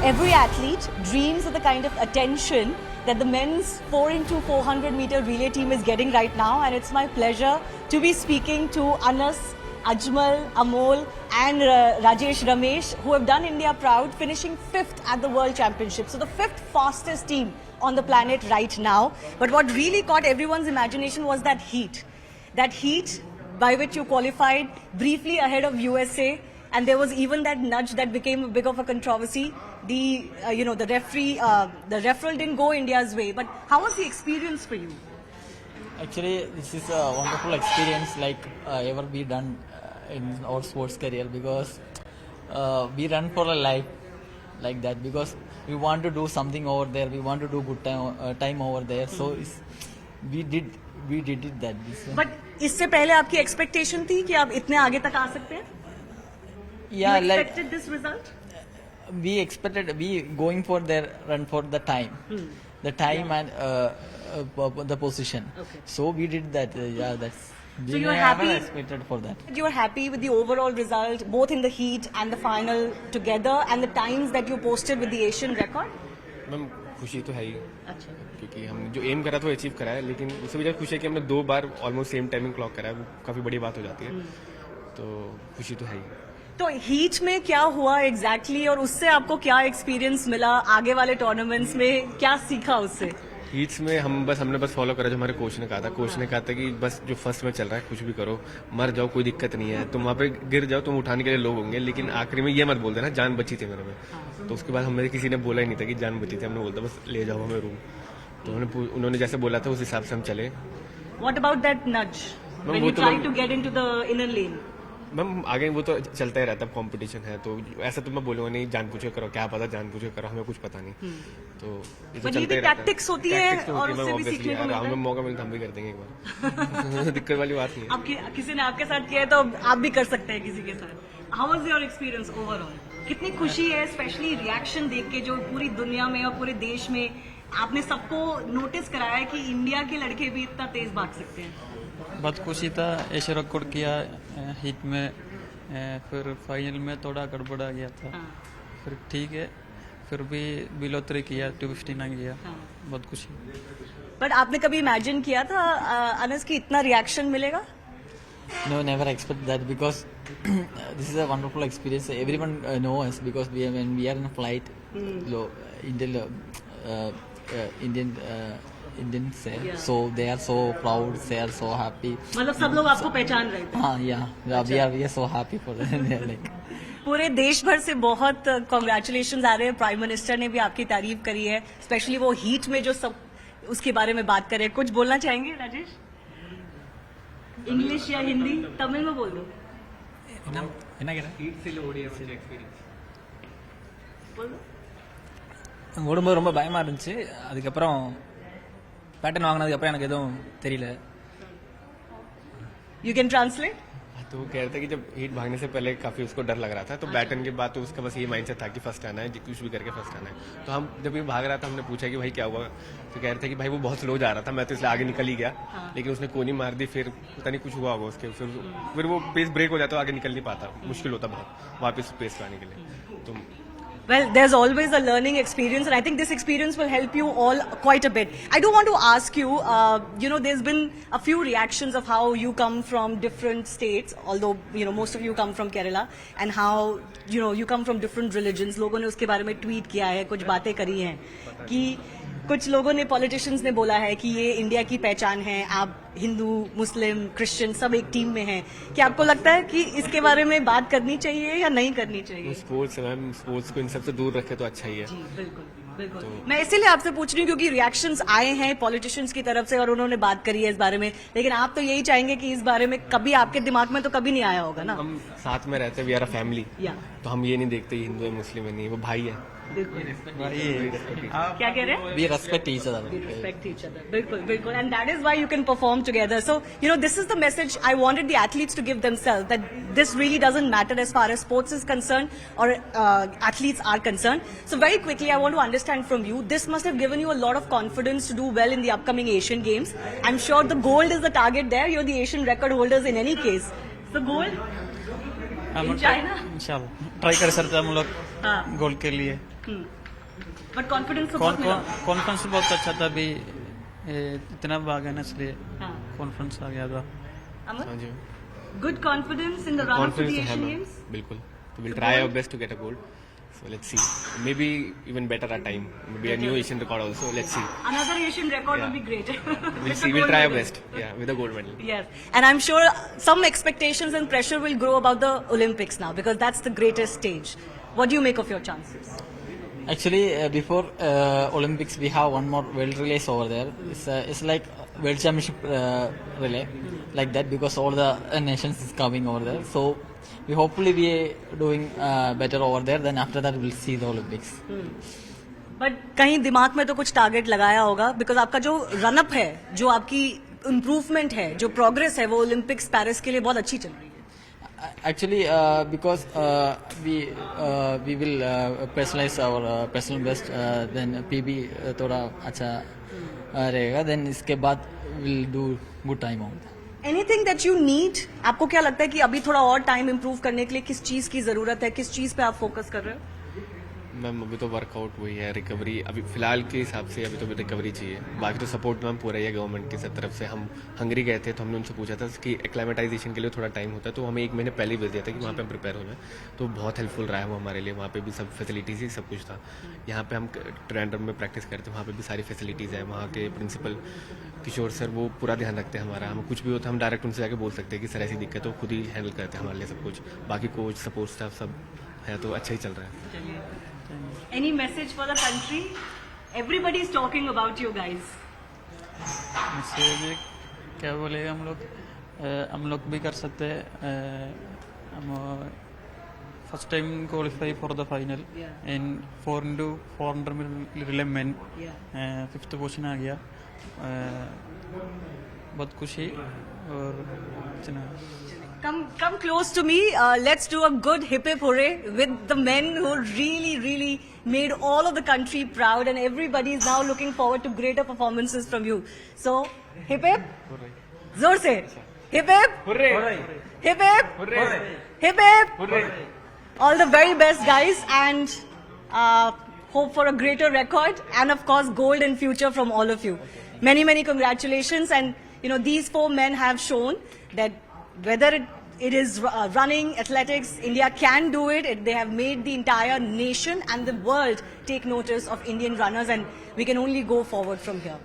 every athlete dreams of the kind of attention that the men's 4x400 meter relay team is getting right now, and it's my pleasure to be speaking to Anas, Ajmal, Amol and Rajesh Ramesh, who have done India proud, finishing 5th at the World Championship. So the 5th fastest team on the planet right now. But what really caught everyone's imagination was that heat. That heat by which you qualified briefly ahead of USA, and there was even that nudge that became a bit of a controversy. The the referee, the referral didn't go India's way. But how was the experience for you? Actually, this is a wonderful experience like ever we done in our sports career, because we run for a life like that, because we want to do something over there, we want to do good time over there. So we did it that. But इससे पहले आपकी expectation थी कि आप इतने आगे तक आ सकते हैं? Yeah, you expected this result? We expected, we going for their run for the time, the time and the position. Okay. So we did that. That's. So you were happy? Expected for that. You were happy with the overall result, both in the heat and the final together, and the times that you posted with the Asian record? Ma'am खुशी तो है ही, अच्छा, क्योंकि हम जो M करा था वो अचीव करा है, लेकिन उससे भी ज़्यादा खुशी है कि हमने 2 बार ऑलमोस्ट सेम टाइमिंग क्लॉक करा है, वो काफ़ी बड़ी बात हो जाती है, तो खुशी तो है ही। तो हीट में क्या हुआ एग्जैक्टली और उससे आपको क्या एक्सपीरियंस मिला, आगे वाले टूर्नामेंट्स में क्या सीखा उससे? हीट्स में हमने बस फॉलो करा जो हमारे कोच ने कहा था। कोच ने कहा था कि बस जो फर्स्ट में चल रहा है कुछ भी करो, मर जाओ कोई दिक्कत नहीं है, तुम वहाँ पे गिर जाओ, तुम उठाने के लिए लोग होंगे, लेकिन आखिरी में ये मत बोल देना जान बची थी मेरे में। तो उसके बाद हमें किसी ने बोला ही नहीं था कि जान बची थी, हमने बोलता बस ले जाओ हमें रूम। तो उन्होंने जैसे बोला था उस हिसाब से हम चले। What about that nudge when you tried to get into the inner lane? Ma'am आगे वो तो चलता ही रहता है, कंपटीशन है, तो ऐसा तो मैं बोलूंगा नहीं जान पूछे करो, क्या पता जान पूछे करो, हमें कुछ पता नहीं, तो ये तो चलता ही रहता है। टैक्टिक्स होती है और उससे भी सीखने को मिलता है। हमें मौका मिलता हम भी कर देंगे एक बार। दिक्कत वाली बात नहीं है। अब किसी ने आपके साथ किया है तो आप भी कर सकते हैं किसी के साथ। How was your experience overall? कितनी खुशी है स्पेशली रिएक्शन देख के, जो पूरी दुनिया में और पूरे देश में आपने सबको नोटिस कराया है कि इंडिया के लड़के भी इतना तेज भाग सकते हैं। बहुत खुशी था, एशिया रिकॉर्ड किया हिट में, फिर फाइनल में थोड़ा गड़बड़ा गया था, फिर ठीक है, फिर भी बिलो 3 किया, 259 किया, बहुत खुशी। बट आपने कभी इमेजिन किया था अनस की इतना रिएक्शन मिलेगा? No, never expect that, because this is a wonderful experience. Everyone knows us because when we are in a flight, Indians say, so they are so proud, they are so happy. मतलब सब लोग आपको पहचान रहे थे? हाँ, yeah, we are so happy for that. Like. पूरे देश भर से बहुत कॉन्ग्रेचुलेशन आ रहे हैं। प्राइम मिनिस्टर ने भी आपकी तारीफ करी है, स्पेशली वो हीट में जो सब उसके बारे में बात करे। कुछ बोलना चाहेंगे राजेश? इंग्लिश या हिंदी, तमिल में बोल दो। ஓடும்போது ரொம்ப பயமா இருந்துச்சு, அதுக்கப்புறம் பேட்டர்ன் வாங்கினதுக்கு அப்புறம் எனக்கு எதுவும் தெரியல। You can translate? तो वो कह रहे थे कि जब हीट भागने से पहले काफी उसको डर लग रहा था, तो बैटन के बाद तो उसका बस ये माइंडसेट था कि फर्स्ट आना है, कुछ भी करके फर्स्ट आना है। तो हम जब ये भाग रहा था हमने पूछा कि भाई क्या हुआ, तो कह रहे थे कि भाई वो बहुत स्लो जा रहा था, मैं तो इसलिए आगे निकल ही गया, लेकिन उसने कोनी मार दी, फिर पता नहीं कुछ हुआ होगा उसके, फिर वो पेस ब्रेक हो जाता, आगे निकल नहीं पाता, मुश्किल होता बहुत वापस पेस लाने के लिए। तो Well, there's always a learning experience, and I think this experience will help you all quite a bit. I do want to ask you, there's been a few reactions of how you come from different states, although, most of you come from Kerala, and how, you come from different religions. लोगों ने उसके बारे में tweet किया है, कुछ बातें करी हैं, कि कुछ लोगों ने, पॉलिटिशियंस ने बोला है कि ये इंडिया की पहचान है, आप हिंदू, मुस्लिम, क्रिश्चियन सब एक टीम में हैं। क्या आपको लगता है कि इसके बारे में बात करनी चाहिए या नहीं करनी चाहिए? स्पोर्ट्स है मैम, स्पोर्ट्स को इन सबसे दूर रखे तो अच्छा ही है। जी बिल्कुल बिल्कुल। मैं इसीलिए आपसे पूछ रही हूँ क्योंकि रिएक्शंस आए हैं पॉलिटिशियंस की तरफ से और उन्होंने बात करी है इस बारे में, लेकिन आप तो यही चाहेंगे कि इस बारे में कभी आपके दिमाग में तो कभी नहीं आया होगा ना? हम साथ में रहते हैं, वी आर अ फैमिली, तो हम ये नहीं देखते हिंदू है मुस्लिम है, नहीं, वो भाई है। क्या कह रहे हैं? We respect each other. We respect each other. बिल्कुल बिल्कुल, and that is why you can perform together. So this is the message I wanted the athletes to give themselves, that this really doesn't matter as far as sports is concerned or athletes are concerned. So very quickly, I want to understand from you. This must have given you a lot of confidence to do well in the upcoming Asian Games. I'm sure the gold is the target there. You're the Asian record holders in any case. So gold in China. इंशाल्लाह try कर सकते हैं हम लोग gold के लिए। But confidence तो बहुत मिला. कॉन्फ्रेंस बहुत अच्छा था अभी इतना भागा ना इसलिए हाँ. कॉन्फ्रेंस आ गया था Amar? हाँ जी Good confidence in the run up to the confidence है Asian मैम Games. बिल्कुल तो will try our best to get a gold so let's see maybe even better our time maybe a new Asian record also let's see Another Asian record would be great. we'll see we'll try our best yeah with a gold medal. Yes, and I'm sure some expectations and pressure will grow about the Olympics now because that's the greatest stage. What do you make of your chances? Actually, before Olympics, we have one more world relays over there. It's like world championship relay, like that, because all the nations is coming over there. So we hopefully be doing better over there. Then after that, we'll see the Olympics. But कहीं दिमाग में तो कुछ target लगाया होगा because आपका जो run up है, जो आपकी इम्प्रूवमेंट है, जो प्रोग्रेस है, वो ओलंपिक्स पेरिस के लिए बहुत अच्छी चल रही है. Actually, because we will personalize our personal best, then PB थोड़ा अच्छा रहेगा. Then इसके बाद we'll do good time on that. Anything that you need, आपको क्या लगता है कि अभी थोड़ा और टाइम इंप्रूव करने के लिए किस चीज की जरूरत है, किस चीज पे आप फोकस कर रहे हो? मैम अभी तो वर्कआउट वही है, रिकवरी अभी फिलहाल के हिसाब से अभी तो रिकवरी चाहिए. बाकी तो सपोर्ट मैम पूरा ही है गवर्नमेंट की तरफ से. हम हंगरी गए थे तो हमने उनसे पूछा था कि एक्लामेटाइजेशन के लिए थोड़ा टाइम होता है, तो हमें 1 महीने पहले ही भेज दिया था कि वहाँ पे हम प्रिपेयर हो जाए. तो बहुत हेल्पफुल रहा है वो हमारे लिए. वहाँ पे भी सब फैसिलिटीज़ ही सब कुछ था. यहाँ पे हम ट्रेंडर में प्रैक्टिस करते हैं, वहाँ पे भी सारी फैसिलिटीज़ है. वहाँ के प्रिंसिपल किशोर सर वो पूरा ध्यान रखते हैं हमारा. हम कुछ भी होता है हम डायरेक्ट उनसे जाके बोल सकते हैं कि सर ऐसी दिक्कत है, वो खुद ही हैंडल करते हैं हमारे लिए सब कुछ. बाकी कोच सपोर्ट स्टाफ सब है तो अच्छा ही चल रहा है. Any message for the country? Everybody is talking about you guys. Message क्या बोलेगा हम लोग भी कर सकते हैं. हम first time qualify for the final in 4x400 relay men 5th position आ गया. बहुत खुशी और इतना. Come close to me. Let's do a good hip hip hooray with the men who really made all of the country proud, and everybody is now looking forward to greater performances from you. So hip hip, zor se, hip hip, hooray, hip hip, hooray, hip hip, hooray. All the very best, guys, and hope for a greater record, and of course gold in future from all of you. Many congratulations, and these 4 men have shown that whether it is running, athletics, India can do it. They have made the entire nation and the world take notice of Indian runners, and we can only go forward from here.